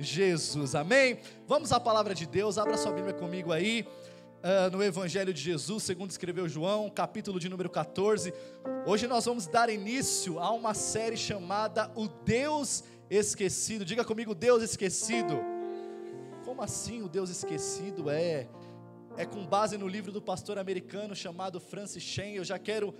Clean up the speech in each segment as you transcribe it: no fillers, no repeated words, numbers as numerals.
Jesus, amém? Vamos à palavra de Deus, abra sua Bíblia comigo aí, no Evangelho de Jesus, segundo escreveu João, capítulo de número 14, hoje nós vamos dar início a uma série chamada O Deus Esquecido, diga comigo, Deus Esquecido. Como assim o Deus Esquecido? É com base no livro do pastor americano chamado Francis Chan. Eu já quero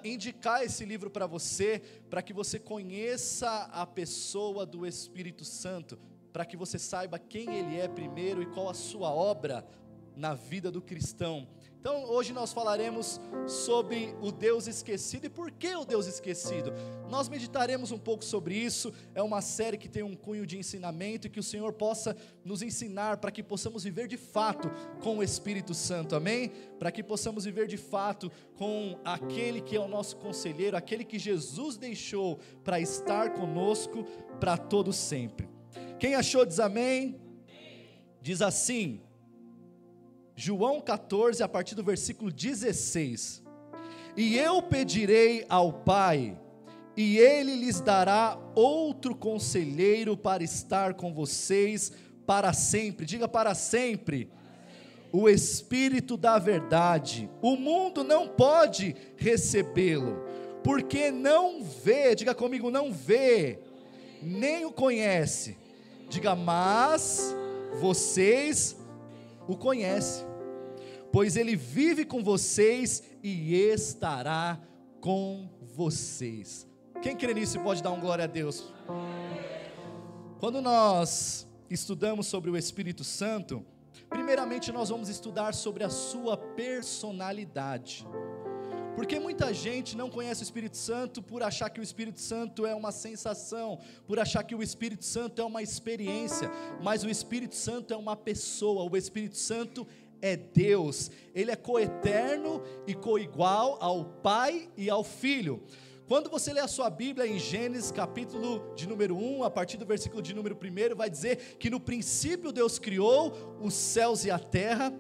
indicar esse livro para você, para que você conheça a pessoa do Espírito Santo, para que você saiba quem ele é primeiro e qual a sua obra na vida do cristão. Então hoje nós falaremos sobre o Deus esquecido. E por que o Deus esquecido? Nós meditaremos um pouco sobre isso. É uma série que tem um cunho de ensinamento, e que o Senhor possa nos ensinar para que possamos viver de fato com o Espírito Santo, amém? Para que possamos viver de fato com aquele que é o nosso conselheiro, aquele que Jesus deixou para estar conosco para todo sempre. Quem achou diz amém? Diz assim, João 14, a partir do versículo 16: E eu pedirei ao Pai, e Ele lhes dará outro conselheiro para estar com vocês para sempre. Diga para sempre. O Espírito da verdade. O mundo não pode recebê-lo, porque não vê, diga comigo, não vê, nem o conhece. Diga, mas vocês o conhecem, pois ele vive com vocês e estará com vocês. Quem crê nisso pode dar um glória a Deus? Quando nós estudamos sobre o Espírito Santo, primeiramente nós vamos estudar sobre a sua personalidade, porque muita gente não conhece o Espírito Santo por achar que o Espírito Santo é uma sensação, por achar que o Espírito Santo é uma experiência, mas o Espírito Santo é uma pessoa. O Espírito Santo é Deus, Ele é coeterno e coigual ao Pai e ao Filho. Quando você lê a sua Bíblia em Gênesis capítulo de número 1, a partir do versículo de número 1, vai dizer que no princípio Deus criou os céus e a terra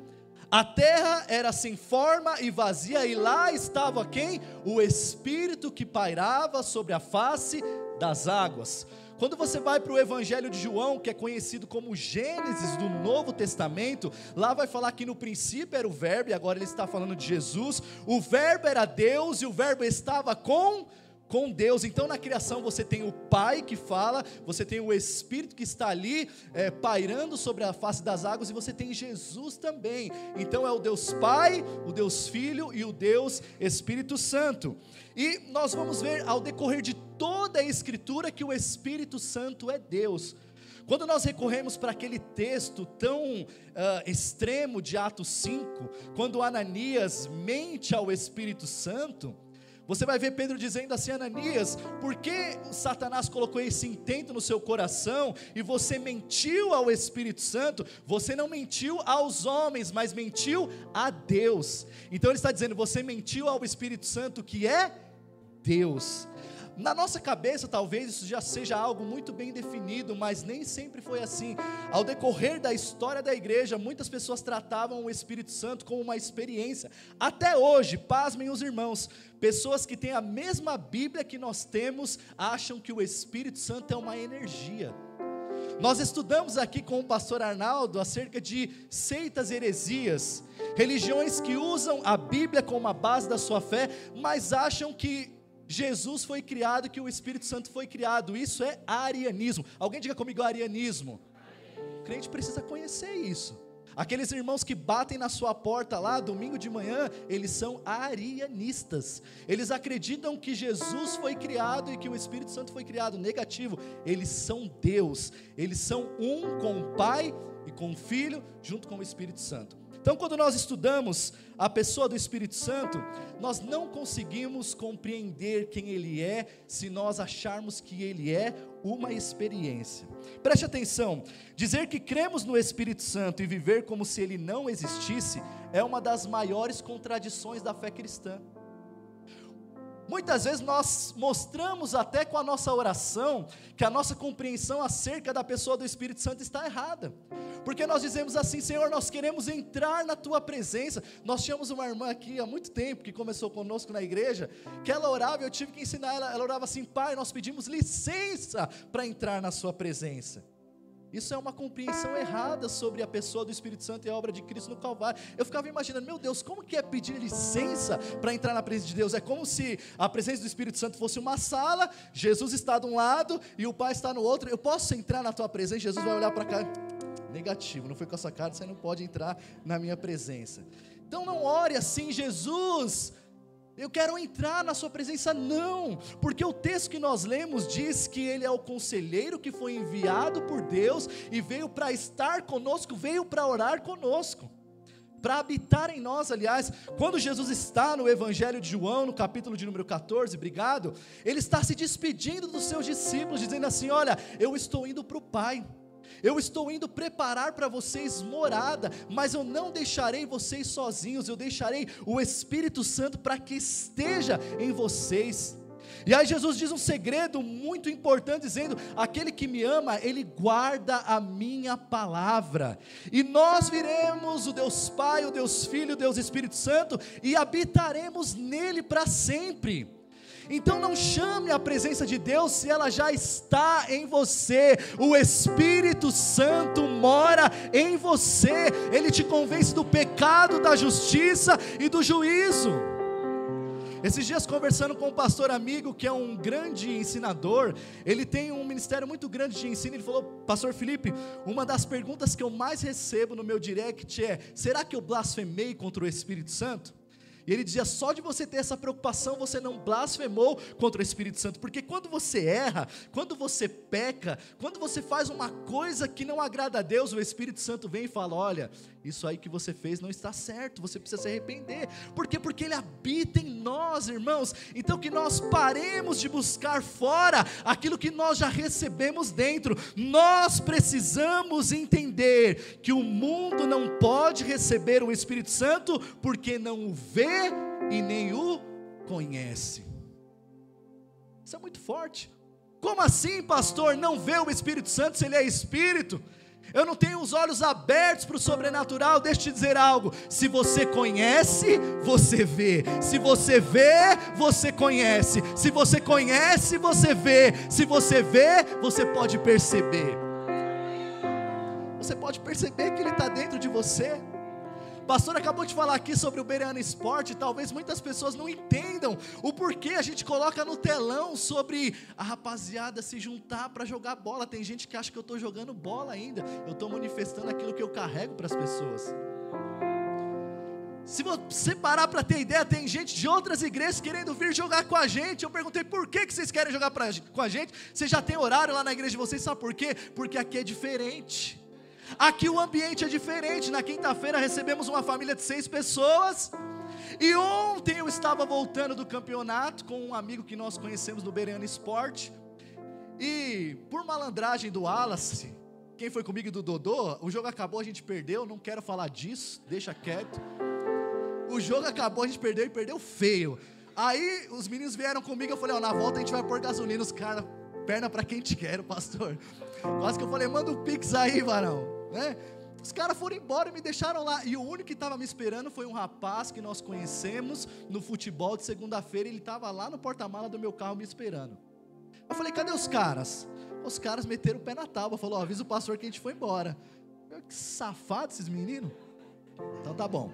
era sem forma e vazia, e lá estava quem? O Espírito que pairava sobre a face das águas. Quando você vai para o Evangelho de João, que é conhecido como Gênesis do Novo Testamento, lá vai falar que no princípio era o Verbo, e agora ele está falando de Jesus. O Verbo era Deus, e o Verbo estava com Deus. Então na criação você tem o Pai que fala, você tem o Espírito que está ali pairando sobre a face das águas, e você tem Jesus também. Então é o Deus Pai, o Deus Filho e o Deus Espírito Santo. E nós vamos ver ao decorrer de toda a Escritura que o Espírito Santo é Deus. Quando nós recorremos para aquele texto tão extremo de Atos 5, quando Ananias mente ao Espírito Santo, você vai ver Pedro dizendo assim: Ananias, por que Satanás colocou esse intento no seu coração e você mentiu ao Espírito Santo? Você não mentiu aos homens, mas mentiu a Deus. Então ele está dizendo, você mentiu ao Espírito Santo, que é Deus. Na nossa cabeça talvez isso já seja algo muito bem definido, mas nem sempre foi assim. Ao decorrer da história da igreja, muitas pessoas tratavam o Espírito Santo como uma experiência. Até hoje, pasmem os irmãos, pessoas que têm a mesma Bíblia que nós temos, acham que o Espírito Santo é uma energia. Nós estudamos aqui com o pastor Arnaldo acerca de seitas e heresias, religiões que usam a Bíblia como a base da sua fé, mas acham que Jesus foi criado, que o Espírito Santo foi criado. Isso é arianismo. Alguém diga comigo arianismo. O crente precisa conhecer isso. Aqueles irmãos que batem na sua porta lá domingo de manhã, eles são arianistas. Eles acreditam que Jesus foi criado e que o Espírito Santo foi criado. Negativo. Eles são Deus. Eles são um com o Pai e com o Filho, junto com o Espírito Santo. Então quando nós estudamos a pessoa do Espírito Santo, nós não conseguimos compreender quem Ele é, se nós acharmos que Ele é uma experiência. Preste atenção, dizer que cremos no Espírito Santo e viver como se Ele não existisse, é uma das maiores contradições da fé cristã. Muitas vezes nós mostramos até com a nossa oração que a nossa compreensão acerca da pessoa do Espírito Santo está errada, porque nós dizemos assim: Senhor, nós queremos entrar na Tua presença. Nós tínhamos uma irmã aqui há muito tempo, que começou conosco na igreja, que ela orava, eu tive que ensinar ela orava assim: Pai, nós pedimos licença para entrar na Sua presença. Isso é uma compreensão errada sobre a pessoa do Espírito Santo e a obra de Cristo no Calvário. Eu ficava imaginando, meu Deus, como que é pedir licença para entrar na presença de Deus? É como se a presença do Espírito Santo fosse uma sala, Jesus está de um lado e o Pai está no outro. Eu posso entrar na tua presença? Jesus vai olhar para cá, negativo, não foi com essa cara, você não pode entrar na minha presença. Então não ore assim, Jesus, eu quero entrar na sua presença, não, porque o texto que nós lemos diz que ele é o conselheiro que foi enviado por Deus e veio para estar conosco, veio para orar conosco, para habitar em nós. Aliás, quando Jesus está no Evangelho de João, no capítulo de número 14, obrigado, ele está se despedindo dos seus discípulos, dizendo assim, olha, eu estou indo para o Pai, eu estou indo preparar para vocês morada, mas eu não deixarei vocês sozinhos, eu deixarei o Espírito Santo para que esteja em vocês. E aí Jesus diz um segredo muito importante, dizendo, aquele que me ama, ele guarda a minha palavra, e nós viremos o Deus Pai, o Deus Filho, o Deus Espírito Santo, e habitaremos nele para sempre. Então não chame a presença de Deus se ela já está em você. O Espírito Santo mora em você, ele te convence do pecado, da justiça e do juízo. Esses dias conversando com um pastor amigo que é um grande ensinador, ele tem um ministério muito grande de ensino, ele falou, pastor Felipe, uma das perguntas que eu mais recebo no meu direct é, será que eu blasfemei contra o Espírito Santo? E ele dizia, só de você ter essa preocupação, você não blasfemou contra o Espírito Santo, porque quando você erra, quando você peca, quando você faz uma coisa que não agrada a Deus, o Espírito Santo vem e fala, olha, isso aí que você fez não está certo, você precisa se arrepender. Por quê? Porque ele habita em nós, irmãos. Então que nós paremos de buscar fora aquilo que nós já recebemos dentro. Nós precisamos entender que o mundo não pode receber o Espírito Santo, porque não o vê e nem o conhece. Isso é muito forte. Como assim, pastor, não vê o Espírito Santo se ele é Espírito? Eu não tenho os olhos abertos para o sobrenatural. Deixa eu te dizer algo, se você conhece, você vê. Se você vê, você conhece. Se você conhece, você vê. Se você vê, você pode perceber. Você pode perceber que ele está dentro de você. O pastor acabou de falar aqui sobre o Bereana Esporte. Talvez muitas pessoas não entendam o porquê a gente coloca no telão sobre a rapaziada se juntar para jogar bola. Tem gente que acha que eu estou jogando bola ainda, eu estou manifestando aquilo que eu carrego para as pessoas. Se você parar para ter ideia, tem gente de outras igrejas querendo vir jogar com a gente. Eu perguntei, por que vocês querem jogar com a gente? Vocês já tem horário lá na igreja de vocês, sabe por quê? Porque aqui é diferente. Aqui o ambiente é diferente. Na quinta-feira recebemos uma família de 6 pessoas. E ontem eu estava voltando do campeonato com um amigo que nós conhecemos no Bereana Esporte. E por malandragem do Wallace, quem foi comigo e do Dodô, o jogo acabou, a gente perdeu, não quero falar disso, deixa quieto. O jogo acabou, a gente perdeu e perdeu feio. Aí os meninos vieram comigo, eu falei, na volta a gente vai pôr gasolina. Os caras, perna pra quem te quer, pastor. Quase que eu falei, manda um pix aí, varão. Né? Os caras foram embora e me deixaram lá. E o único que estava me esperando foi um rapaz que nós conhecemos no futebol de segunda-feira. Ele estava lá no porta-mala do meu carro me esperando. Eu falei, cadê os caras? Os caras meteram o pé na tábua. Falou, avisa o pastor que a gente foi embora. Que safado esses meninos. Então tá bom.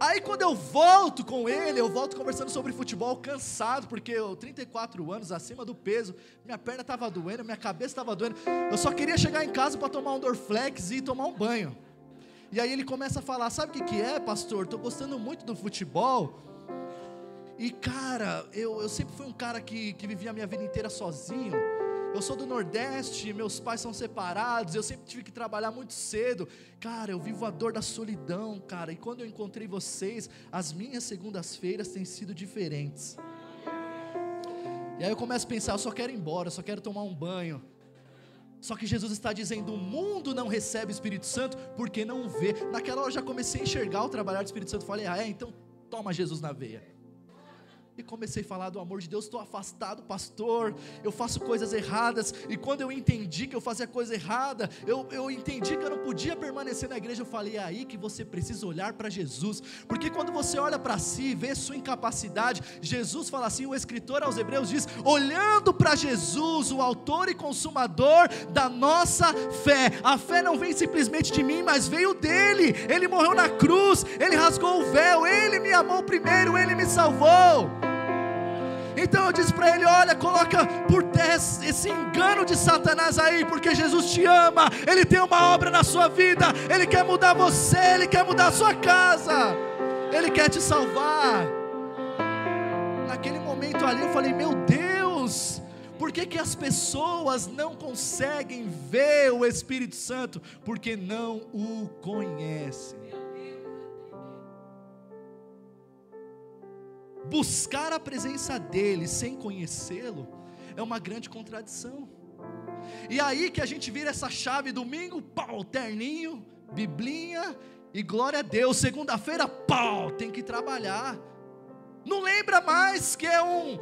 Aí quando eu volto com ele, eu volto conversando sobre futebol, cansado, porque eu 34 anos, acima do peso, minha perna estava doendo, minha cabeça estava doendo, eu só queria chegar em casa para tomar um Dorflex e tomar um banho. E aí ele começa a falar, sabe o que é, pastor? Estou gostando muito do futebol, e cara, eu sempre fui um cara que vivia a minha vida inteira sozinho. Eu sou do Nordeste, meus pais são separados, eu sempre tive que trabalhar muito cedo. Cara, eu vivo a dor da solidão, cara. E quando eu encontrei vocês, as minhas segundas-feiras têm sido diferentes. E aí eu começo a pensar, eu só quero ir embora, eu só quero tomar um banho. Só que Jesus está dizendo, o mundo não recebe o Espírito Santo porque não vê. Naquela hora eu já comecei a enxergar o trabalhar do Espírito Santo. Falei, então toma Jesus na veia. E comecei a falar do amor de Deus. Estou afastado, pastor, eu faço coisas erradas. E quando eu entendi que eu fazia coisa errada, eu entendi que eu não podia permanecer na igreja. Eu falei, é aí que você precisa olhar para Jesus. Porque quando você olha para si, vê sua incapacidade, Jesus fala assim, o escritor aos Hebreus diz, olhando para Jesus, o autor e consumador da nossa fé. A fé não vem simplesmente de mim, mas veio dele. Ele morreu na cruz, ele rasgou o véu, ele me amou primeiro, ele me salvou. Então eu disse para ele, olha, coloca por terra esse engano de Satanás aí, porque Jesus te ama, Ele tem uma obra na sua vida, Ele quer mudar você, Ele quer mudar a sua casa, Ele quer te salvar. Naquele momento ali eu falei, meu Deus, por que as pessoas não conseguem ver o Espírito Santo? Porque não o conhecem. Buscar a presença dele sem conhecê-lo é uma grande contradição. E aí que a gente vira essa chave: domingo, pau, terninho, biblinha e glória a Deus. Segunda-feira, pau, tem que trabalhar. Não lembra mais que é um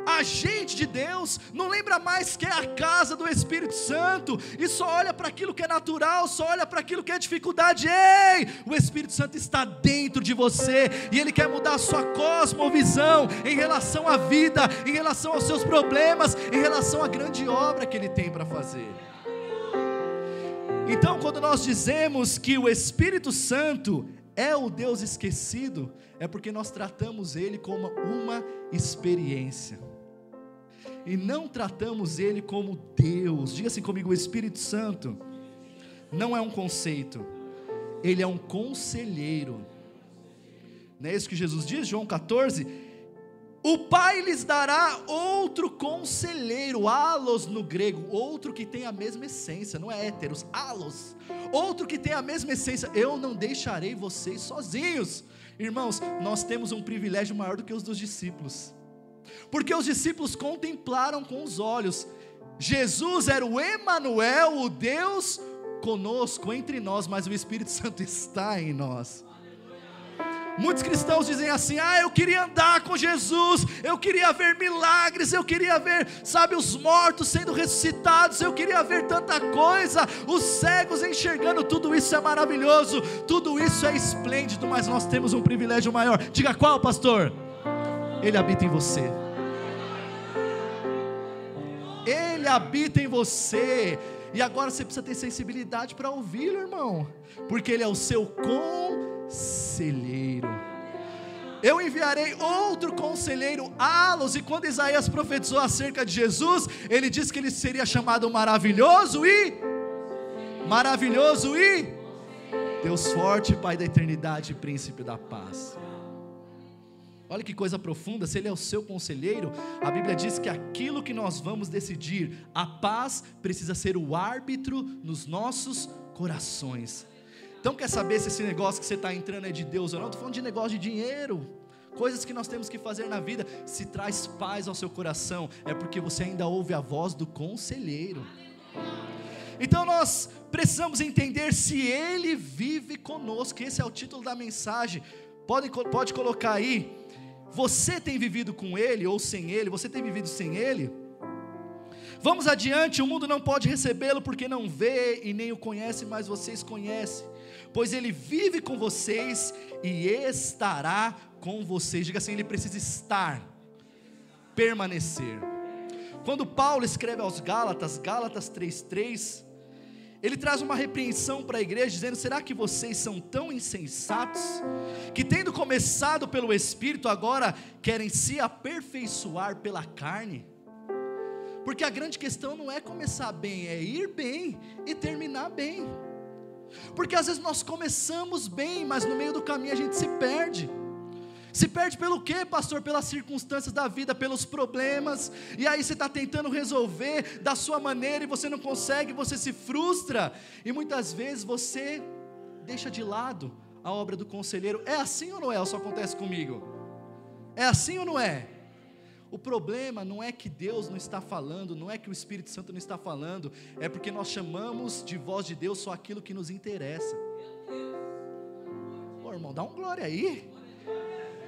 agente de Deus, não lembra mais que é a casa do Espírito Santo, e só olha para aquilo que é natural, só olha para aquilo que é dificuldade. Ei, o Espírito Santo está dentro de você, e Ele quer mudar a sua cosmovisão, em relação à vida, em relação aos seus problemas, em relação à grande obra que Ele tem para fazer. Então quando nós dizemos que o Espírito Santo é o Deus esquecido, é porque nós tratamos Ele como uma experiência, e não tratamos Ele como Deus. Diga assim comigo: o Espírito Santo não é um conceito, Ele é um conselheiro. Não é isso que Jesus diz, João 14? O Pai lhes dará outro conselheiro, alos no grego, outro que tem a mesma essência, não é héteros, alos, outro que tem a mesma essência. Eu não deixarei vocês sozinhos. Irmãos, nós temos um privilégio maior do que os dos discípulos, porque os discípulos contemplaram com os olhos. Jesus era o Emanuel, o Deus conosco, entre nós, mas o Espírito Santo está em nós. Muitos cristãos dizem assim: eu queria andar com Jesus, eu queria ver milagres, eu queria ver, os mortos sendo ressuscitados, eu queria ver tanta coisa, os cegos enxergando. Tudo isso é maravilhoso, tudo isso é esplêndido, mas nós temos um privilégio maior. Diga qual, pastor? Ele habita em você. Ele habita em você. E agora você precisa ter sensibilidade para ouvi-lo, irmão, porque Ele é o seu conselheiro. Eu enviarei outro conselheiro, alos. E quando Isaías profetizou acerca de Jesus, ele disse que ele seria chamado maravilhoso e Deus forte, Pai da eternidade, príncipe da paz. Olha que coisa profunda. Se Ele é o seu conselheiro, a Bíblia diz que aquilo que nós vamos decidir, a paz precisa ser o árbitro nos nossos corações. Então quer saber se esse negócio que você está entrando é de Deus ou não? Estou falando de negócio de dinheiro, coisas que nós temos que fazer na vida. Se traz paz ao seu coração, é porque você ainda ouve a voz do conselheiro. Então nós precisamos entender se Ele vive conosco. Esse é o título da mensagem. Pode colocar aí. Você tem vivido com Ele ou sem Ele? Você tem vivido sem Ele? Vamos adiante. O mundo não pode recebê-lo porque não vê e nem o conhece, mas vocês conhecem, pois Ele vive com vocês e estará com vocês. Diga assim: Ele precisa estar, permanecer. Quando Paulo escreve aos Gálatas 3:3, ele traz uma repreensão para a igreja, dizendo: será que vocês são tão insensatos, que tendo começado pelo Espírito, agora querem se aperfeiçoar pela carne? Porque a grande questão não é começar bem, é ir bem e terminar bem. Porque às vezes nós começamos bem, mas no meio do caminho a gente se perde. Se perde pelo quê, pastor? Pelas circunstâncias da vida, pelos problemas. E aí você está tentando resolver da sua maneira e você não consegue, você se frustra. E muitas vezes você deixa de lado a obra do conselheiro. É assim ou não é? Ou só acontece comigo? É assim ou não é? O problema não é que Deus não está falando, não é que o Espírito Santo não está falando, é porque nós chamamos de voz de Deus só aquilo que nos interessa. Pô, irmão, dá um glória aí.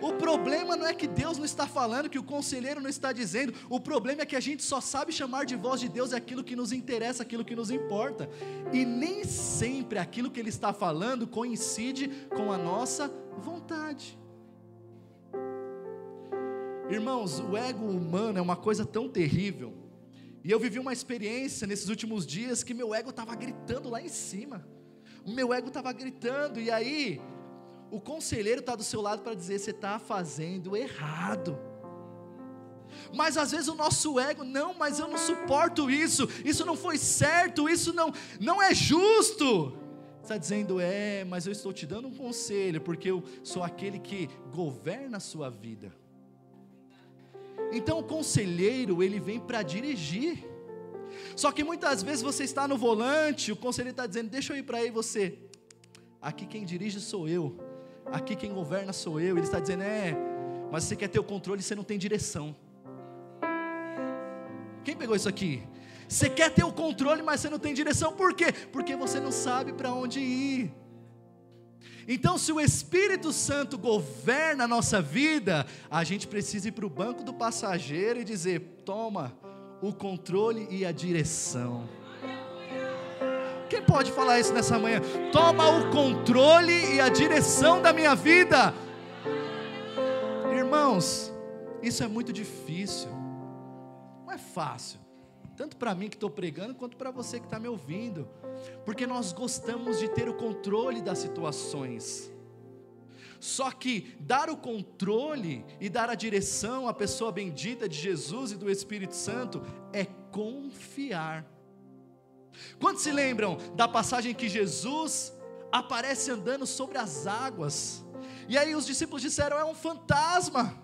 O problema não é que Deus não está falando, que o conselheiro não está dizendo. O problema é que a gente só sabe chamar de voz de Deus aquilo que nos interessa, aquilo que nos importa. E nem sempre aquilo que Ele está falando coincide com a nossa vontade. Irmãos, o ego humano é uma coisa tão terrível. E eu vivi uma experiência nesses últimos dias que meu ego estava gritando lá em cima. O meu ego estava gritando, e aí o conselheiro está do seu lado para dizer: você está fazendo errado. Mas às vezes o nosso ego: não, mas eu não suporto isso, isso não foi certo, isso não é justo. Está dizendo: mas eu estou te dando um conselho, porque eu sou aquele que governa a sua vida. Então o conselheiro, ele vem para dirigir. Só que muitas vezes você está no volante, o conselheiro está dizendo: deixa eu ir para aí, você. Aqui quem dirige sou eu, aqui quem governa sou eu. Ele está dizendo: mas você quer ter o controle e você não tem direção. Quem pegou isso aqui? Você quer ter o controle, mas você não tem direção. Por quê? Porque você não sabe para onde ir. Então, se o Espírito Santo governa a nossa vida, a gente precisa ir para o banco do passageiro e dizer: toma o controle e a direção. Quem pode falar isso nessa manhã? Toma o controle e a direção da minha vida. Irmãos, isso é muito difícil. Não é fácil, tanto para mim que estou pregando, quanto para você que está me ouvindo, porque nós gostamos de ter o controle das situações. Só que dar o controle e dar a direção à pessoa bendita de Jesus e do Espírito Santo é confiar. Quantos se lembram da passagem que Jesus aparece andando sobre as águas? E aí os discípulos disseram: é um fantasma,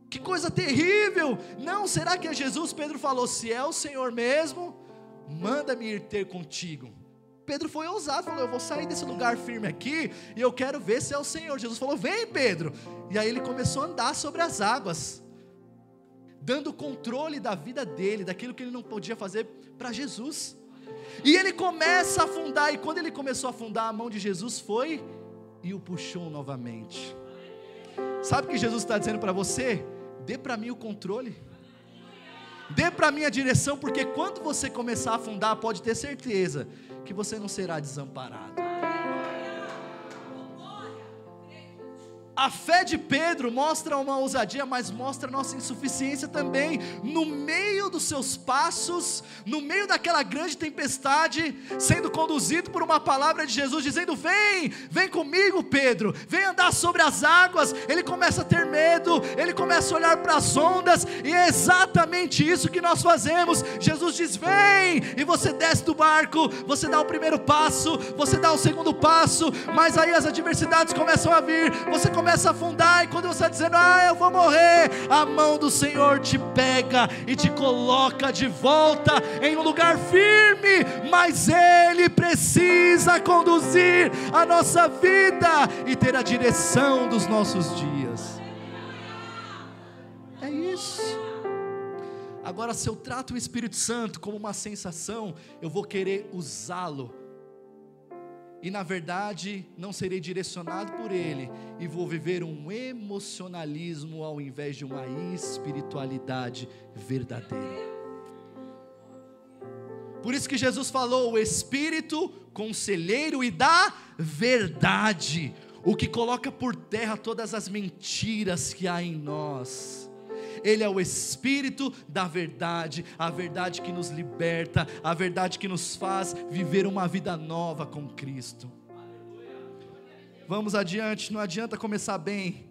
que coisa terrível. Não, será que é Jesus? Pedro falou: se é o Senhor mesmo, manda-me ir ter contigo. Pedro foi ousado, falou: eu vou sair desse lugar firme aqui, e eu quero ver se é o Senhor. Jesus falou: vem, Pedro. E aí ele começou a andar sobre as águas, dando controle da vida dele, daquilo que ele não podia fazer para Jesus. E ele começa a afundar, e quando ele começou a afundar, a mão de Jesus foi e o puxou novamente. Sabe o que Jesus está dizendo para você? Dê para mim o controle, dê para mim a direção, porque quando você começar a afundar, pode ter certeza que você não será desamparado. A fé de Pedro mostra uma ousadia, mas mostra a nossa insuficiência também. No meio dos seus passos, no meio daquela grande tempestade, sendo conduzido por uma palavra de Jesus, dizendo: vem comigo, Pedro, vem andar sobre as águas. Ele começa a ter medo, ele começa a olhar para as ondas, e é exatamente isso que nós fazemos. Jesus diz: vem, e você desce do barco, você dá o primeiro passo, você dá o segundo passo, mas aí as adversidades começam a vir, você começa a afundar, e quando você está dizendo: eu vou morrer, a mão do Senhor te pega e te coloca de volta em um lugar firme. Mas Ele precisa conduzir a nossa vida e ter a direção dos nossos dias. É isso. Agora, se eu trato o Espírito Santo como uma sensação, eu vou querer usá-lo, e na verdade não serei direcionado por Ele, e vou viver um emocionalismo ao invés de uma espiritualidade verdadeira. Por isso que Jesus falou: o Espírito conselheiro e da verdade, o que coloca por terra todas as mentiras que há em nós. Ele é o Espírito da verdade, a verdade que nos liberta, a verdade que nos faz viver uma vida nova com Cristo. Vamos adiante, não adianta começar bem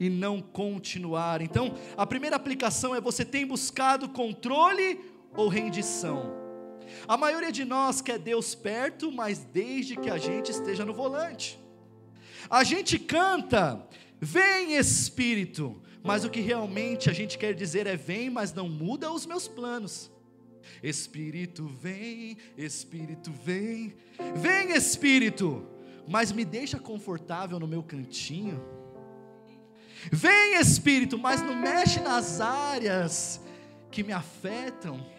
e não continuar. Então, a primeira aplicação é: você tem buscado controle ou rendição? A maioria de nós quer Deus perto, mas desde que a gente esteja no volante. A gente canta: vem Espírito, mas o que realmente a gente quer dizer é: vem, mas não muda os meus planos. Espírito vem, Espírito vem, vem Espírito, mas me deixa confortável no meu cantinho. Vem Espírito, mas não mexe nas áreas que me afetam.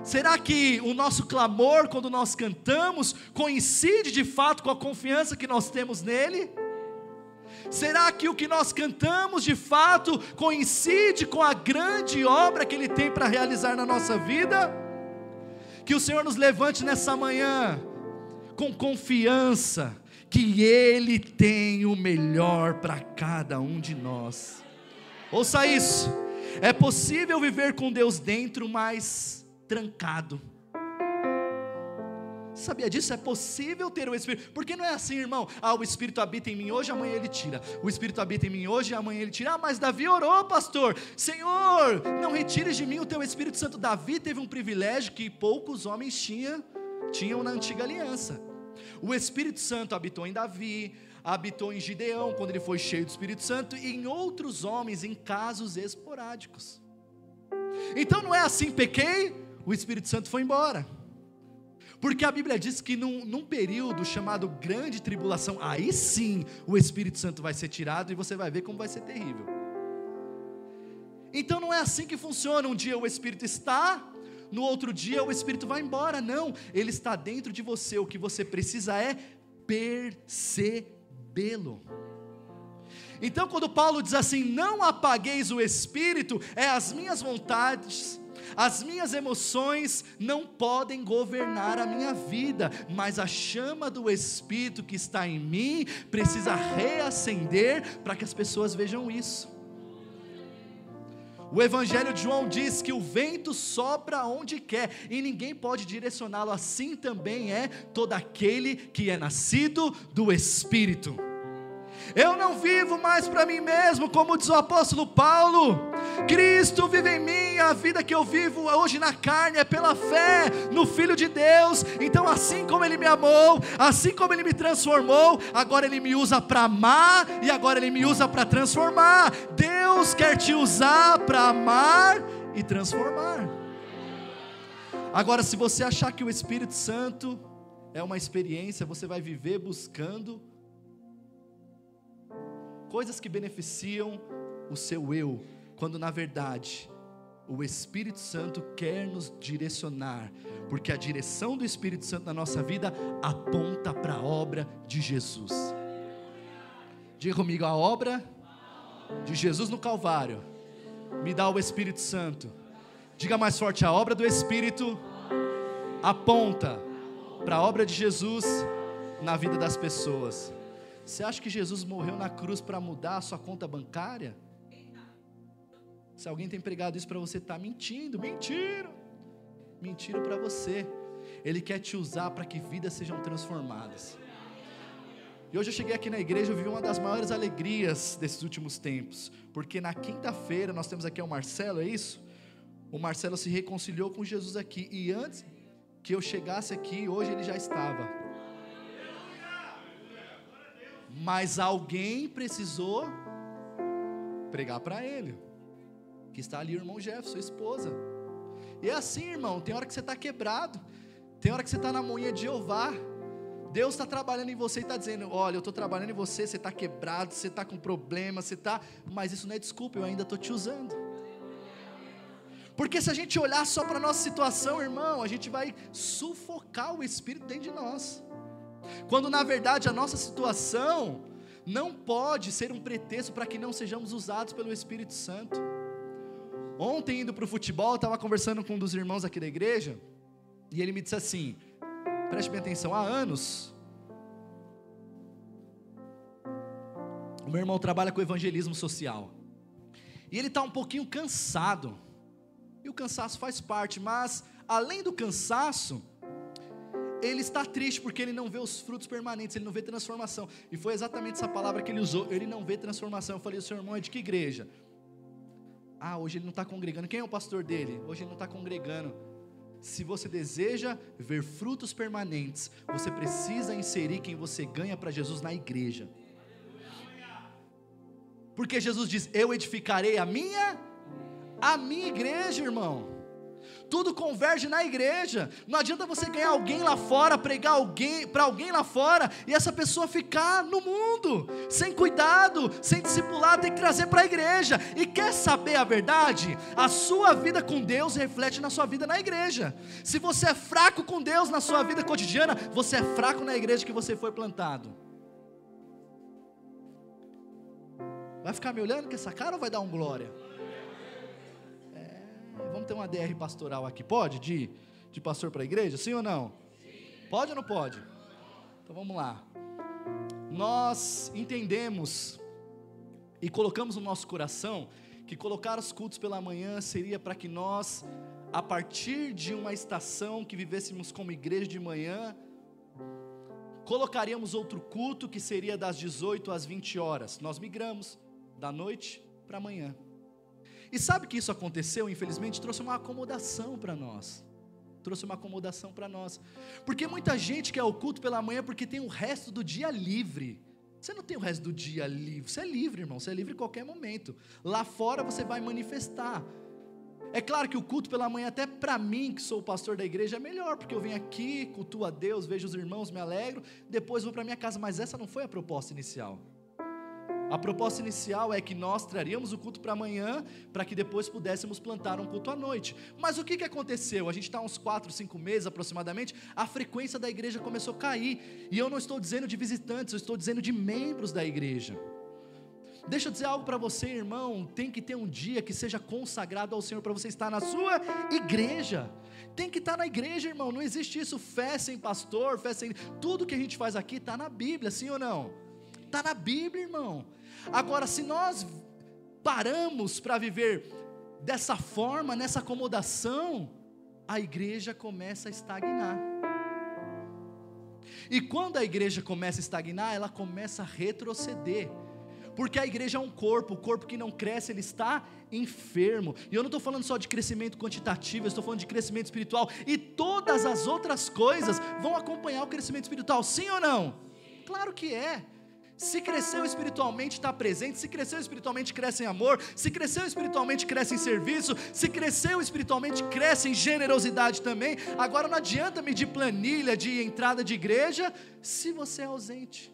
Será que o nosso clamor, quando nós cantamos, coincide de fato com a confiança que nós temos nele? Será que o que nós cantamos de fato coincide com a grande obra que Ele tem para realizar na nossa vida? Que o Senhor nos levante nessa manhã com confiança que Ele tem o melhor para cada um de nós. Ouça isso: é possível viver com Deus dentro, mas trancado. Sabia disso? É possível ter o Espírito, porque não é assim, irmão. O Espírito habita em mim hoje, amanhã ele tira. O Espírito habita em mim hoje, amanhã ele tira. Mas Davi orou, pastor: Senhor, não retires de mim o teu Espírito Santo. Davi teve um privilégio que poucos homens tinham na antiga aliança. O Espírito Santo habitou em Davi, habitou em Gideão, quando ele foi cheio do Espírito Santo, e em outros homens, em casos esporádicos. Então não é assim: pequei, o Espírito Santo foi embora. Porque a Bíblia diz que num período chamado grande tribulação, aí sim o Espírito Santo vai ser tirado, e você vai ver como vai ser terrível. Então não é assim que funciona: um dia o Espírito está, no outro dia o Espírito vai embora. Não, ele está dentro de você. O que você precisa é percebê-lo. Então quando Paulo diz assim: não apagueis o Espírito, é as minhas vontades, as minhas emoções não podem governar a minha vida, mas a chama do Espírito que está em mim precisa reacender para que as pessoas vejam isso. O Evangelho de João diz que o vento sopra onde quer e ninguém pode direcioná-lo. Assim também é todo aquele que é nascido do Espírito. Eu não vivo mais para mim mesmo, como diz o apóstolo Paulo. Cristo vive em mim, a vida que eu vivo hoje na carne é pela fé no Filho de Deus. Então assim como Ele me amou, assim como Ele me transformou, agora Ele me usa para amar e agora Ele me usa para transformar. Deus quer te usar para amar e transformar. Agora, se você achar que o Espírito Santo é uma experiência, você vai viver buscando coisas que beneficiam o seu eu, quando na verdade o Espírito Santo quer nos direcionar, porque a direção do Espírito Santo na nossa vida aponta para a obra de Jesus. Diga comigo: a obra de Jesus no Calvário me dá o Espírito Santo. Diga mais forte: a obra do Espírito aponta para a obra de Jesus na vida das pessoas. Você acha que Jesus morreu na cruz para mudar a sua conta bancária? Se alguém tem pregado isso para você, está mentindo. Mentiram para você. Ele quer te usar para que vidas sejam transformadas. E hoje eu cheguei aqui na igreja, eu vivi uma das maiores alegrias desses últimos tempos, porque na quinta-feira, nós temos aqui o Marcelo, é isso? O Marcelo se reconciliou com Jesus aqui, e antes que eu chegasse aqui, hoje ele já estava. Mas alguém precisou pregar para ele, que está ali o irmão Jeff, sua esposa. E é assim, irmão, tem hora que você está quebrado, tem hora que você está na moinha de Jeová. Deus está trabalhando em você e está dizendo: olha, eu estou trabalhando em você, você está quebrado, você está com problema, mas isso não é desculpa, eu ainda estou te usando. Porque se a gente olhar só para a nossa situação, irmão, a gente vai sufocar o Espírito dentro de nós, quando na verdade a nossa situação não pode ser um pretexto para que não sejamos usados pelo Espírito Santo. Ontem, indo para o futebol, eu estava conversando com um dos irmãos aqui da igreja, e ele me disse assim: preste bem atenção, há anos o meu irmão trabalha com evangelismo social, e ele está um pouquinho cansado, e o cansaço faz parte, mas além do cansaço, ele está triste porque ele não vê os frutos permanentes, ele não vê transformação. E foi exatamente essa palavra que ele usou: ele não vê transformação. Eu falei: o seu irmão é de que igreja? Hoje ele não está congregando. Quem é o pastor dele? Hoje ele não está congregando. Se você deseja ver frutos permanentes, você precisa inserir quem você ganha para Jesus na igreja. Porque Jesus diz: eu edificarei a minha igreja, irmão. Tudo converge na igreja. Não adianta você ganhar alguém lá fora, pregar para alguém lá fora, e essa pessoa ficar no mundo, sem cuidado, sem discipulado. Tem que trazer para a igreja. E quer saber a verdade? A sua vida com Deus reflete na sua vida na igreja. Se você é fraco com Deus na sua vida cotidiana, você é fraco na igreja que você foi plantado. Vai ficar me olhando com essa cara ou vai dar um glória? Vamos ter uma DR pastoral aqui, pode? De pastor para a igreja, sim ou não? Sim. Pode ou não pode? Então vamos lá. Nós entendemos e colocamos no nosso coração que colocar os cultos pela manhã seria para que nós, a partir de uma estação que vivêssemos como igreja de manhã, colocaríamos outro culto que seria das 18 às 20 horas. Nós migramos da noite para a manhã. E sabe que isso aconteceu, infelizmente, trouxe uma acomodação para nós. Porque muita gente quer o culto pela manhã porque tem o resto do dia livre. Você não tem o resto do dia livre, você é livre, irmão, você é livre em qualquer momento. Lá fora você vai manifestar. É claro que o culto pela manhã, até para mim, que sou o pastor da igreja, é melhor, porque eu venho aqui, cultuo a Deus, vejo os irmãos, me alegro, depois vou para minha casa, mas essa não foi a proposta inicial. A proposta inicial é que nós traríamos o culto para amanhã, para que depois pudéssemos plantar um culto à noite. Mas o que aconteceu? A gente está há uns 4, 5 meses aproximadamente, a frequência da igreja começou a cair, e eu não estou dizendo de visitantes, eu estou dizendo de membros da igreja. Deixa eu dizer algo para você, irmão, tem que ter um dia que seja consagrado ao Senhor, para você estar na sua igreja. Tem que estar na igreja, irmão, não existe isso, fé sem pastor, fé sem... Tudo que a gente faz aqui está na Bíblia, sim ou não? Está na Bíblia, irmão. Agora, se nós paramos para viver dessa forma, nessa acomodação, a igreja começa a estagnar. E quando a igreja começa a estagnar, ela começa a retroceder. Porque a igreja é um corpo, o corpo que não cresce, ele está enfermo. E eu não estou falando só de crescimento quantitativo, eu estou falando de crescimento espiritual. E todas as outras coisas vão acompanhar o crescimento espiritual, sim ou não? Claro que é. Se cresceu espiritualmente, está presente. Se cresceu espiritualmente, cresce em amor. Se cresceu espiritualmente, cresce em serviço. Se cresceu espiritualmente, cresce em generosidade também. Agora não adianta medir planilha de entrada de igreja se você é ausente,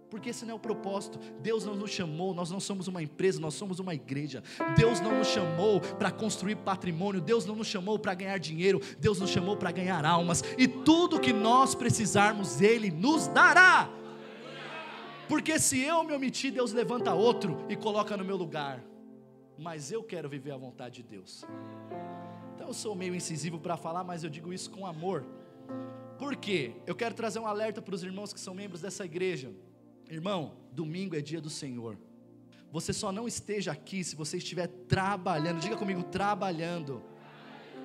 porque esse não é o propósito. Deus não nos chamou, nós não somos uma empresa, nós somos uma igreja. Deus não nos chamou para construir patrimônio, Deus não nos chamou para ganhar dinheiro, Deus nos chamou para ganhar almas, e tudo que nós precisarmos, Ele nos dará. Porque se eu me omitir, Deus levanta outro e coloca no meu lugar. Mas eu quero viver a vontade de Deus. Então eu sou meio incisivo para falar, mas eu digo isso com amor. Por quê? Eu quero trazer um alerta para os irmãos que são membros dessa igreja. Irmão, domingo é dia do Senhor. Você só não esteja aqui se você estiver trabalhando. Diga comigo, trabalhando.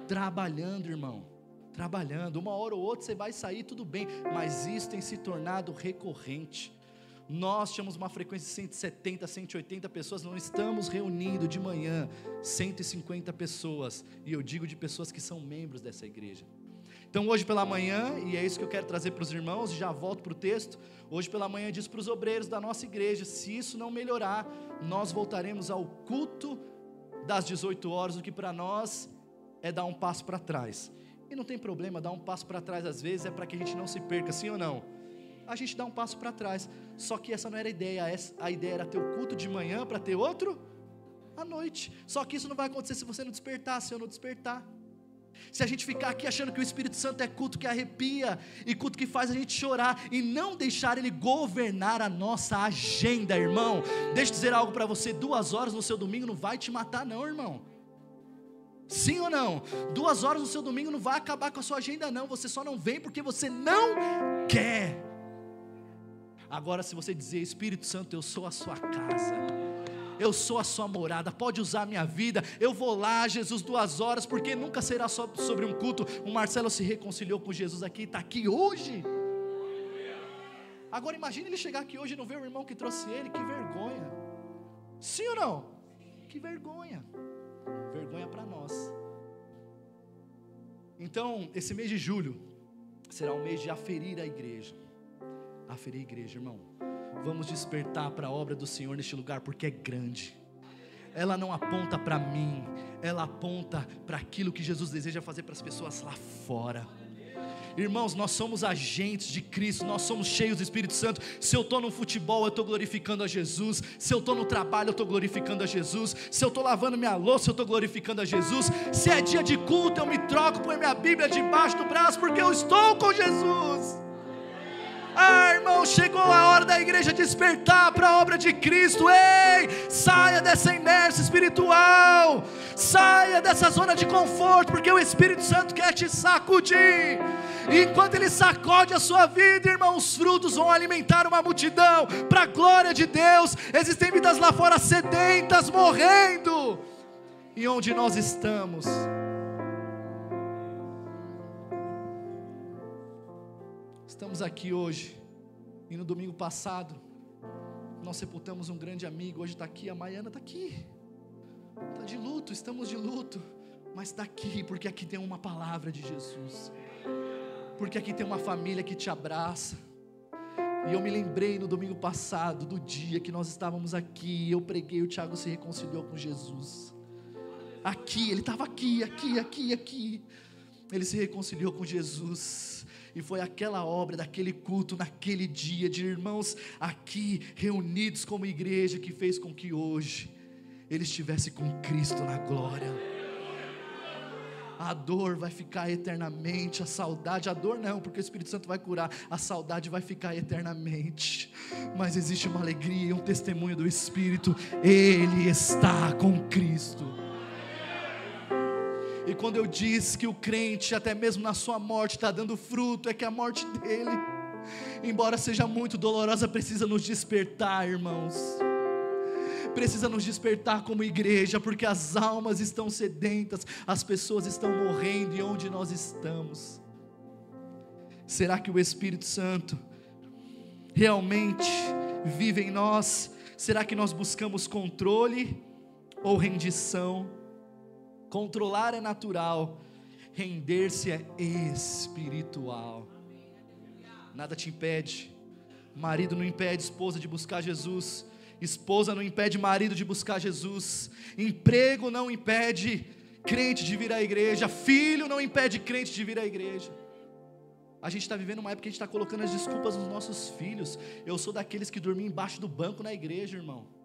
Trabalhando, irmão. Trabalhando. Uma hora ou outra você vai sair, tudo bem. Mas isso tem se tornado recorrente. Nós tínhamos uma frequência de 170, 180 pessoas, não estamos reunindo de manhã 150 pessoas, e eu digo de pessoas que são membros dessa igreja. Então hoje pela manhã, e é isso que eu quero trazer para os irmãos, e já volto para o texto, hoje pela manhã diz para os obreiros da nossa igreja, se isso não melhorar, nós voltaremos ao culto das 18 horas, o que para nós é dar um passo para trás. E não tem problema, dar um passo para trás às vezes é para que a gente não se perca, sim ou não? A gente dá um passo para trás, só que essa não era a ideia, a ideia era ter o culto de manhã para ter outro à noite, só que isso não vai acontecer se você não despertar, se eu não despertar. Se a gente ficar aqui achando que o Espírito Santo é culto que arrepia, e culto que faz a gente chorar, e não deixar Ele governar a nossa agenda, irmão, deixa eu dizer algo para você, 2 horas no seu domingo não vai te matar não, irmão. Sim ou não? 2 horas no seu domingo não vai acabar com a sua agenda não, você só não vem porque você não quer. Agora se você dizer, Espírito Santo, eu sou a sua casa, eu sou a sua morada, pode usar a minha vida, eu vou lá, Jesus, 2 horas, porque nunca será só sobre um culto. O Marcelo se reconciliou com Jesus aqui, está aqui hoje. Agora imagine ele chegar aqui hoje e não ver o irmão que trouxe ele, que vergonha. Sim ou não? Que vergonha. Vergonha para nós. Então esse mês de julho será um mês de aferir a igreja. Aferir a igreja, irmão. Vamos despertar para a obra do Senhor neste lugar, porque é grande. Ela não aponta para mim, ela aponta para aquilo que Jesus deseja fazer para as pessoas lá fora. Irmãos, nós somos agentes de Cristo, nós somos cheios do Espírito Santo. Se eu estou no futebol, eu estou glorificando a Jesus. Se eu estou no trabalho, eu estou glorificando a Jesus. Se eu estou lavando minha louça, eu estou glorificando a Jesus. Se é dia de culto, eu me troco, ponho minha Bíblia debaixo do braço, porque eu estou com Jesus. Ah, irmão, Irmão, chegou a hora da igreja despertar para a obra de Cristo. Ei, saia dessa inércia espiritual, saia dessa zona de conforto, porque o Espírito Santo quer te sacudir. E enquanto Ele sacode a sua vida, irmão, os frutos vão alimentar uma multidão, para a glória de Deus. Existem vidas lá fora sedentas, morrendo, e onde nós estamos? Estamos aqui hoje, e no domingo passado, nós sepultamos um grande amigo. Hoje está aqui, a Maiana está aqui, está de luto, estamos de luto, mas está aqui, porque aqui tem uma palavra de Jesus, porque aqui tem uma família que te abraça. E eu me lembrei no domingo passado, do dia que nós estávamos aqui, eu preguei, o Tiago se reconciliou com Jesus, aqui, ele estava aqui, ele se reconciliou com Jesus, e foi aquela obra, daquele culto, naquele dia, de irmãos aqui, reunidos como igreja, que fez com que hoje, ele estivesse com Cristo na glória. A dor vai ficar eternamente, a saudade, a dor não, porque o Espírito Santo vai curar, a saudade vai ficar eternamente, mas existe uma alegria, um testemunho do Espírito, Ele está com Cristo. E quando eu disse que o crente, até mesmo na sua morte, está dando fruto, é que a morte dele, embora seja muito dolorosa, precisa nos despertar, irmãos, precisa nos despertar como igreja, porque as almas estão sedentas, as pessoas estão morrendo, e onde nós estamos? Será que o Espírito Santo realmente vive em nós? Será que nós buscamos controle ou rendição? Controlar é natural, render-se é espiritual. Nada te impede, marido não impede esposa de buscar Jesus, esposa não impede marido de buscar Jesus, emprego não impede crente de vir à igreja, filho não impede crente de vir à igreja. A gente está vivendo uma época que a gente está colocando as desculpas nos nossos filhos. Eu sou daqueles que dormi embaixo do banco na igreja, irmão.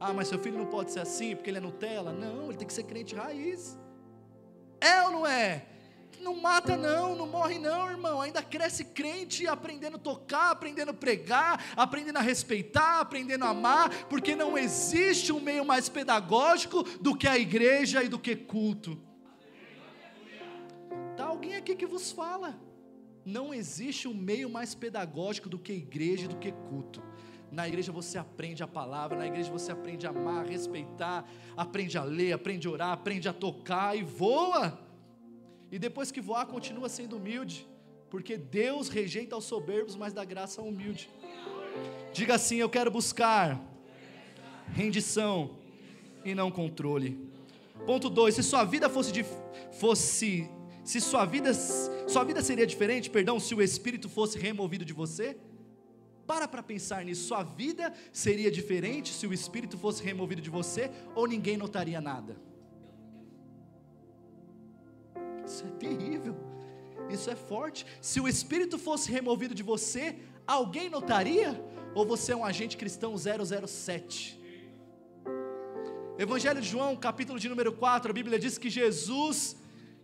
Ah, mas seu filho não pode ser assim, porque ele é Nutella. Não, ele tem que ser crente raiz. É ou não é? Não mata não, não morre não, irmão. Ainda cresce crente, aprendendo a tocar, aprendendo a pregar, aprendendo a respeitar, aprendendo a amar, porque não existe um meio mais pedagógico do que a igreja e do que culto. Está alguém aqui que vos fala. Não existe um meio mais pedagógico do que igreja e do que culto. Na igreja você aprende a palavra, na igreja você aprende a amar, respeitar, aprende a ler, aprende a orar, aprende a tocar e voa. E depois que voar, continua sendo humilde, porque Deus rejeita os soberbos, mas dá graça ao humilde. Diga assim: eu quero buscar rendição e não controle. Ponto 2, se sua vida sua vida seria diferente, se o Espírito fosse removido de você? Para pensar nisso. Sua vida seria diferente se o Espírito fosse removido de você, ou ninguém notaria nada? Isso é terrível, isso é forte. Se o Espírito fosse removido de você, alguém notaria? Ou você é um agente cristão 007? Evangelho de João, capítulo de número 4, a Bíblia diz que Jesus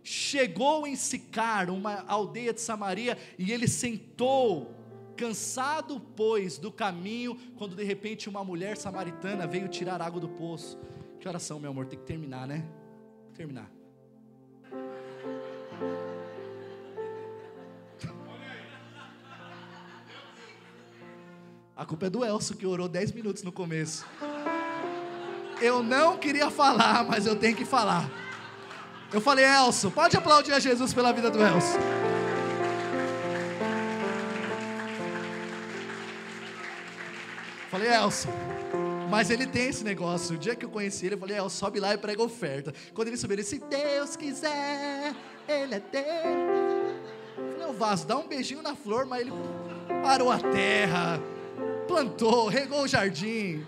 chegou em Sicar, uma aldeia de Samaria, e ele sentou, cansado pois do caminho, quando de repente uma mulher samaritana veio tirar água do poço. Que oração, meu amor, tem que terminar, né? Terminar. A culpa é do Elcio, que orou 10 minutos no começo. Eu não queria falar, mas eu tenho que falar. Eu falei: Elcio, pode aplaudir a Jesus pela vida do Elcio. Falei: Elcio, mas ele tem esse negócio. O dia que eu conheci ele, eu falei: Elcio, sobe lá e prega oferta. Quando ele subiu, ele disse: se Deus quiser, Ele é Deus. Eu falei: ô vaso, dá um beijinho na flor. Mas ele parou a terra, plantou, regou o jardim.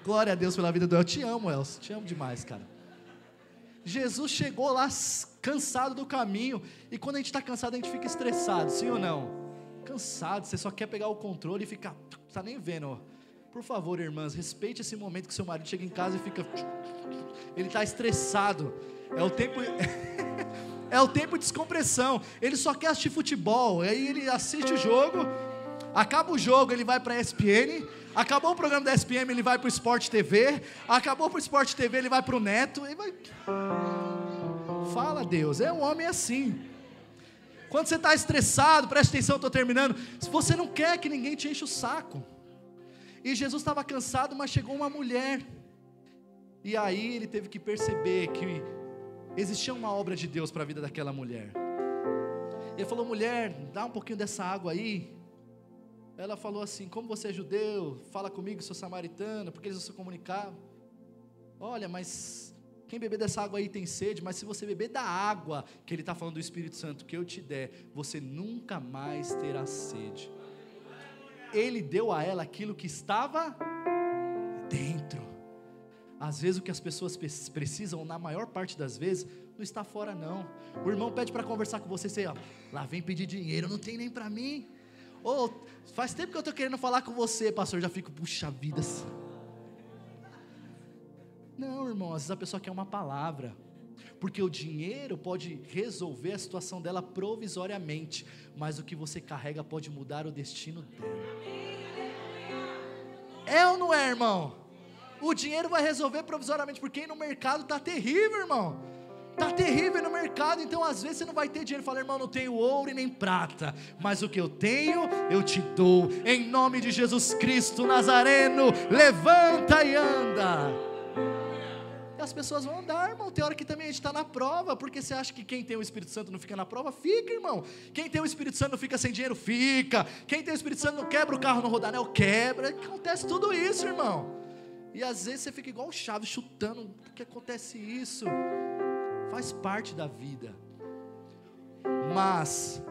Glória a Deus pela vida do Elcio. Te amo, Elcio, te amo demais, cara. Jesus chegou lá cansado do caminho. E quando a gente está cansado, a gente fica estressado, sim ou não? Cansado, você só quer pegar o controle e ficar, não está nem vendo, ó. Por favor, irmãs, respeite esse momento que seu marido chega em casa e fica, ele está estressado. É o tempo é o tempo de descompressão. Ele só quer assistir futebol, aí ele assiste o jogo, Acaba o jogo, ele vai para a ESPN. Acabou o programa da ESPN, ele vai para o Sport TV. Acabou para o Sport TV, ele vai para o Neto. Ele vai... Fala, Deus, um homem assim. Quando você está estressado, preste atenção, estou terminando. Se você não quer que ninguém te enche o saco. E Jesus estava cansado, mas chegou uma mulher. E aí ele teve que perceber que existia uma obra de Deus para a vida daquela mulher. Ele falou: mulher, dá um pouquinho dessa água aí. Ela falou assim: como você é judeu, fala comigo, sou samaritana, porque eles não se comunicavam. Olha, mas quem beber dessa água aí tem sede, mas se você beber da água, que ele está falando do Espírito Santo, que eu te der, você nunca mais terá sede. Ele deu a ela aquilo que estava dentro. Às vezes o que as pessoas precisam, na maior parte das vezes, não está fora não. O irmão pede para conversar com você, você, ó, lá vem pedir dinheiro, não tem nem para mim. Faz tempo que eu estou querendo falar com você, pastor, já fico, puxa vida. Não, irmão, às vezes a pessoa quer uma palavra, porque o dinheiro pode resolver a situação dela provisoriamente, mas o que você carrega pode mudar o destino dela. É ou não é, irmão? O dinheiro vai resolver provisoriamente, porque no mercado está terrível, irmão. Está terrível no mercado, então às vezes você não vai ter dinheiro. Fala: irmão, não tenho ouro e nem prata, mas o que eu tenho, eu te dou. Em nome de Jesus Cristo Nazareno, levanta e anda. E as pessoas vão andar, irmão. Tem hora que também a gente está na prova, porque você acha que quem tem o Espírito Santo não fica na prova? Fica, irmão. Quem tem o Espírito Santo não fica sem dinheiro? Fica. Quem tem o Espírito Santo não quebra o carro no rodanel? Quebra. Acontece tudo isso, irmão. E às vezes você fica igual o Chaves, chutando. Por que acontece isso? Faz parte da vida. Mas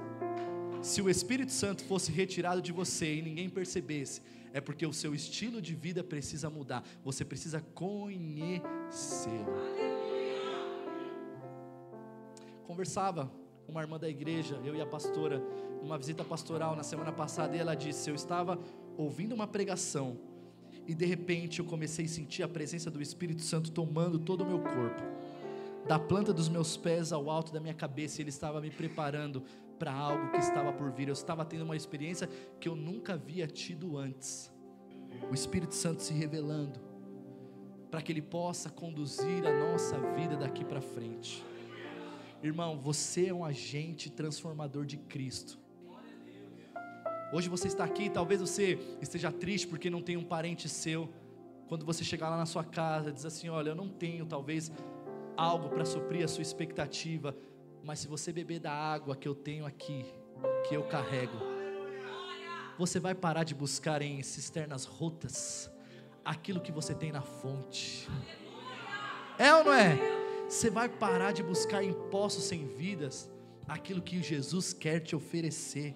se o Espírito Santo fosse retirado de você e ninguém percebesse, é porque o seu estilo de vida precisa mudar. Você precisa conhecê-lo. Conversava com uma irmã da igreja, eu e a pastora, numa visita pastoral na semana passada, e ela disse: eu estava ouvindo uma pregação e de repente eu comecei a sentir a presença do Espírito Santo tomando todo o meu corpo, da planta dos meus pés ao alto da minha cabeça. Ele estava me preparando para algo que estava por vir. Eu estava tendo uma experiência que eu nunca havia tido antes. O Espírito Santo se revelando, para que Ele possa conduzir a nossa vida daqui para frente. Irmão, você é um agente transformador de Cristo. Hoje você está aqui, talvez você esteja triste porque não tem um parente seu. Quando você chegar lá na sua casa, diz assim: olha, eu não tenho talvez algo para suprir a sua expectativa, mas se você beber da água que eu tenho aqui, que eu carrego, você vai parar de buscar em cisternas rotas aquilo que você tem na fonte. É ou não é? Você vai parar de buscar em poços sem vidas aquilo que Jesus quer te oferecer.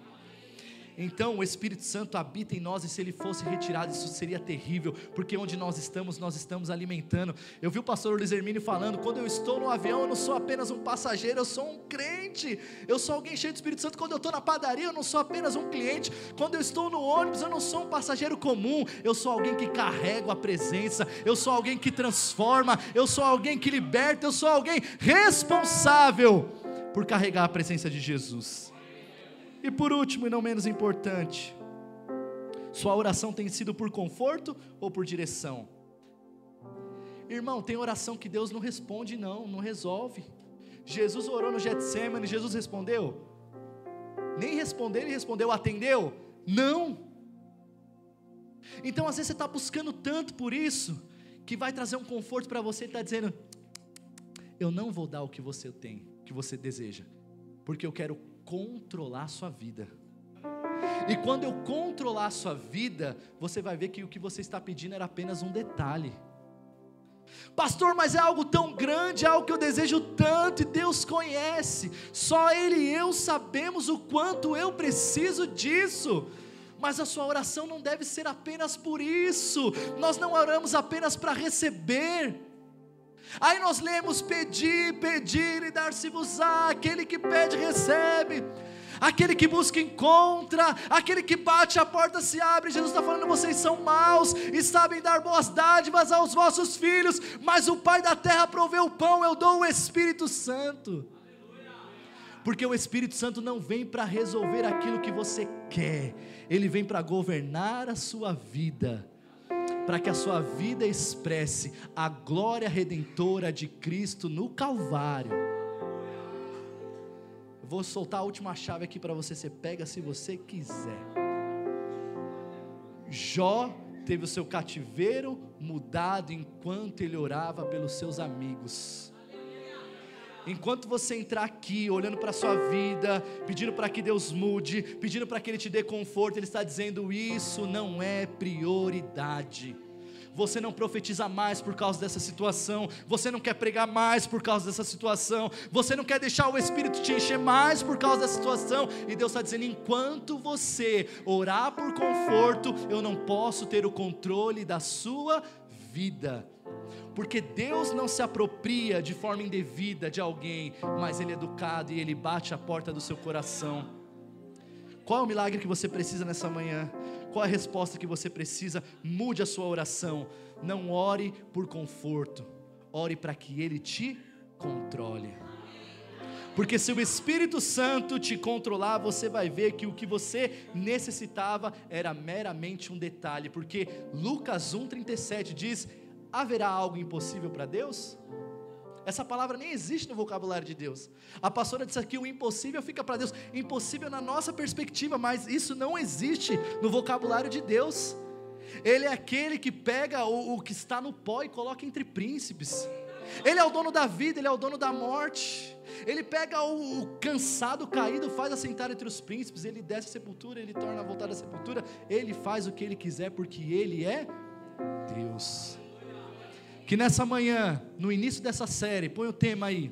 Então o Espírito Santo habita em nós, e se Ele fosse retirado, isso seria terrível, porque onde nós estamos alimentando. Eu vi o pastor Luiz Hermínio falando: quando eu estou no avião, eu não sou apenas um passageiro, eu sou um crente, eu sou alguém cheio do Espírito Santo. Quando eu estou na padaria, eu não sou apenas um cliente. Quando eu estou no ônibus, eu não sou um passageiro comum, eu sou alguém que carrega a presença, eu sou alguém que transforma, eu sou alguém que liberta, eu sou alguém responsável por carregar a presença de Jesus. E por último e não menos importante, sua oração tem sido por conforto ou por direção? Irmão, tem oração que Deus não responde, não resolve. Jesus orou no Getsêmani, Jesus respondeu? Nem responder Ele respondeu. Atendeu? Não. Então às vezes você está buscando tanto por isso, que vai trazer um conforto para você. Ele está dizendo: eu não vou dar o que você tem, o que você deseja, porque eu quero controlar a sua vida. E quando eu controlar a sua vida, você vai ver que o que você está pedindo era apenas um detalhe. Pastor, mas é algo tão grande, é algo que eu desejo tanto, e Deus conhece. Só Ele e eu sabemos o quanto eu preciso disso. Mas a sua oração não deve ser apenas por isso. Nós não oramos apenas para receber. Aí nós lemos: pedir, pedir e dar-se-vos-á. Aquele que pede recebe, aquele que busca encontra, aquele que bate a porta se abre. Jesus está falando: vocês são maus e sabem dar boas dádivas aos vossos filhos, mas o Pai da terra provê o pão, eu dou o Espírito Santo. Porque o Espírito Santo não vem para resolver aquilo que você quer, ele vem para governar a sua vida, para que a sua vida expresse a glória redentora de Cristo no Calvário. Eu vou soltar a última chave aqui para você pega se você quiser. Jó teve o seu cativeiro mudado enquanto ele orava pelos seus amigos. Enquanto você entrar aqui, olhando para a sua vida, pedindo para que Deus mude, pedindo para que Ele te dê conforto, Ele está dizendo: isso não é prioridade. Você não profetiza mais por causa dessa situação, você não quer pregar mais por causa dessa situação, você não quer deixar o Espírito te encher mais por causa dessa situação, e Deus está dizendo: enquanto você orar por conforto, eu não posso ter o controle da sua vida. Porque Deus não se apropria de forma indevida de alguém, mas Ele é educado e Ele bate a porta do seu coração. Qual é o milagre que você precisa nessa manhã? Qual é a resposta que você precisa? Mude a sua oração. Não ore por conforto, ore para que Ele te controle. Porque se o Espírito Santo te controlar, você vai ver que o que você necessitava era meramente um detalhe. Porque Lucas 1,37 diz: haverá algo impossível para Deus? Essa palavra nem existe no vocabulário de Deus. A pastora disse aqui: o impossível fica para Deus. Impossível na nossa perspectiva, mas isso não existe no vocabulário de Deus. Ele é aquele que pega o que está no pó e coloca entre príncipes. Ele é o dono da vida, Ele é o dono da morte. Ele pega o cansado, caído, faz assentar entre os príncipes. Ele desce a sepultura, Ele torna a voltar da sepultura. Ele faz o que Ele quiser, porque Ele é Deus. Que nessa manhã, no início dessa série, põe o tema aí,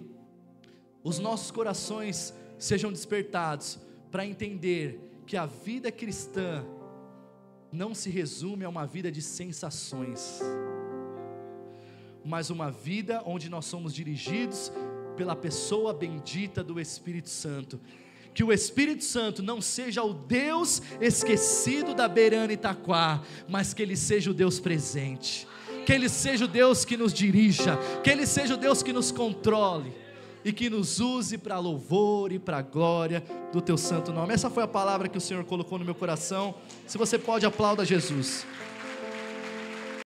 os nossos corações sejam despertados para entender que a vida cristã não se resume a uma vida de sensações, mas uma vida onde nós somos dirigidos pela pessoa bendita do Espírito Santo. Que o Espírito Santo não seja o Deus esquecido da Beirana Itaquá, mas que Ele seja o Deus presente. Que Ele seja o Deus que nos dirija, que Ele seja o Deus que nos controle e que nos use para louvor e para glória do Teu santo nome. Essa foi a palavra que o Senhor colocou no meu coração. Se você pode, aplauda Jesus.